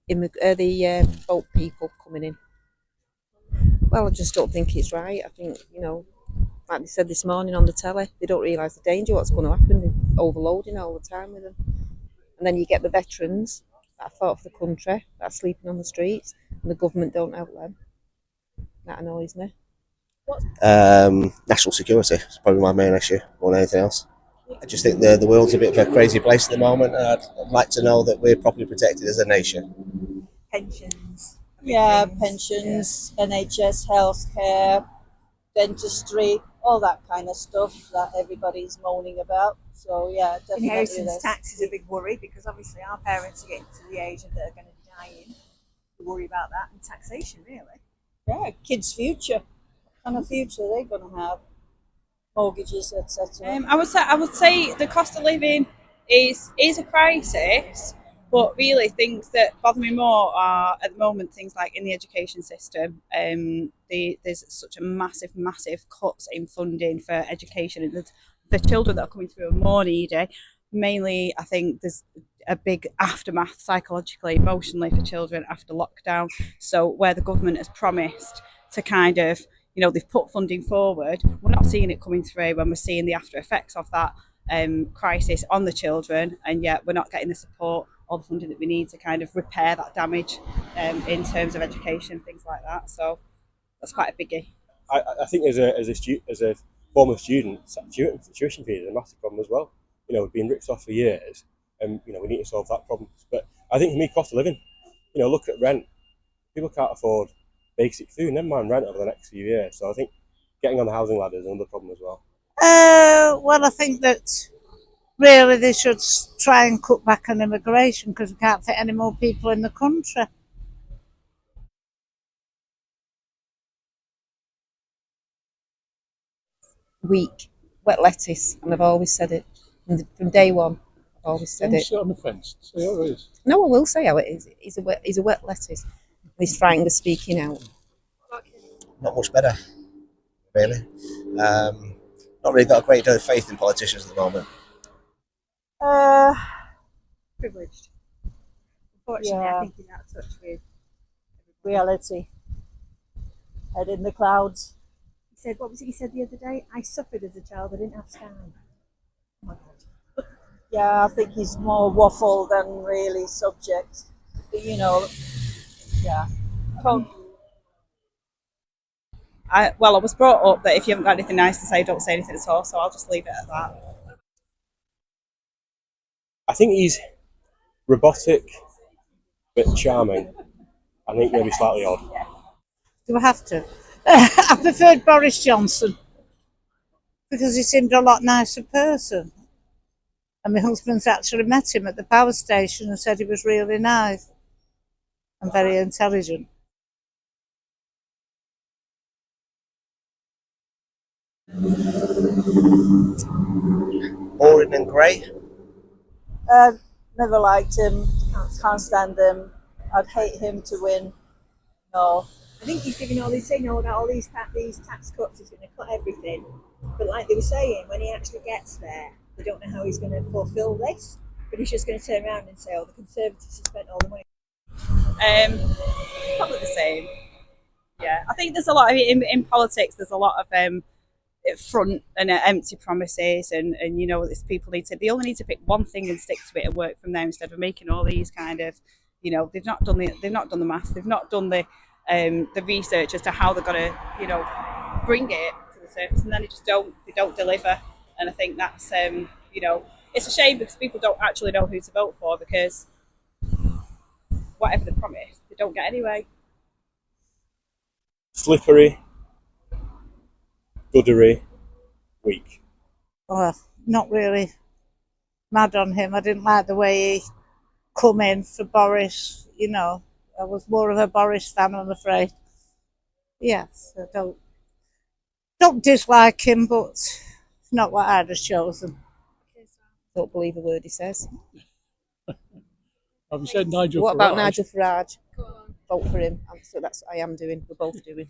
the boat people coming in. Well, I just don't think it's right. I think, like they said this morning on the telly, they don't realise the danger, what's going to happen. They're overloading all the time with them. And then you get the veterans that have fought for the country, that are sleeping on the streets, and the government don't help them. That annoys me. National security is probably my main issue more than anything else. I just think the world's a bit of a crazy place at the moment. I'd like to know that we're properly protected as a nation. Pensions. Yeah, pensions, NHS, healthcare, dentistry, all that kind of stuff that everybody's moaning about. So yeah, definitely. Inheritance tax is a big worry because obviously our parents are getting to the age that they're going to be dying. We worry about that, and taxation really. Yeah, kids' future. What kind of future are they going to have? Mortgages, etc. I would say the cost of living is a crisis, but really things that bother me more are at the moment things like in the education system. There's such a massive cuts in funding for education, and the children that are coming through are more needy. Mainly, I think there's a big aftermath psychologically, emotionally for children after lockdown. So where the government has promised to kind of, they've put funding forward, we're not seeing it coming through when we're seeing the after effects of that crisis on the children, and yet we're not getting the support or the funding that we need to kind of repair that damage in terms of education, things like that. So that's quite a biggie. I think as a former student, tuition fees are a massive problem as well. We've been ripped off for years, and we need to solve that problem. But I think for me, cost of living, look at rent. People can't afford basic food, never mind rent over the next few years. So I think getting on the housing ladder is another problem as well. Well, I think that really they should try and cut back on immigration because we can't fit any more people in the country. Weak, wet lettuce, and I've always said it from day one. I've always said it. Sit on the fence. Say how it is. No, I will say how it is. He's a wet lettuce. He's frightened of speaking out. Not much better, really. Not really got a great deal of faith in politicians at the moment. Privileged. Unfortunately, I think he's out of touch with reality. Head in the clouds. He said, what was it he said the other day? I suffered as a child, I didn't have sky. Oh my God. Yeah, I think he's more waffle than really subject. But, yeah. I was brought up that if you haven't got anything nice to say, don't say anything at all, so I'll just leave it at that. I think he's robotic but charming. I think maybe slightly odd. Do I have to? I preferred Boris Johnson because he seemed a lot nicer person. And my husband's actually met him at the power station and said he was really nice and very intelligent. Boring and grey. Never liked him. Can't stand him. I'd hate him to win. No. I think he's giving saying about all these tax cuts, he's going to cut everything. But like they were saying, when he actually gets there, they don't know how he's going to fulfil this. But he's just going to turn around and say, "Oh, the Conservatives have spent all the money." Probably the same. Yeah, I think there's a lot of in politics. There's a lot of front and empty promises, and these people they only need to pick one thing and stick to it and work from there instead of making all these kind of, they've not done the maths, they've not done the research as to how they're going to bring it to the surface, and then they don't deliver. And I think that's it's a shame because people don't actually know who to vote for because whatever they promise they don't get anyway. Slippery, goodery, weak. Well, not really mad on him. I didn't like the way he come in for Boris. I was more of a Boris fan, I'm afraid. Yes, I don't dislike him, but it's not what I'd have chosen. Don't believe a word he says. Have you said Nigel Farage? What about Nigel Farage? Vote for him. So that's what I am doing. We're both doing.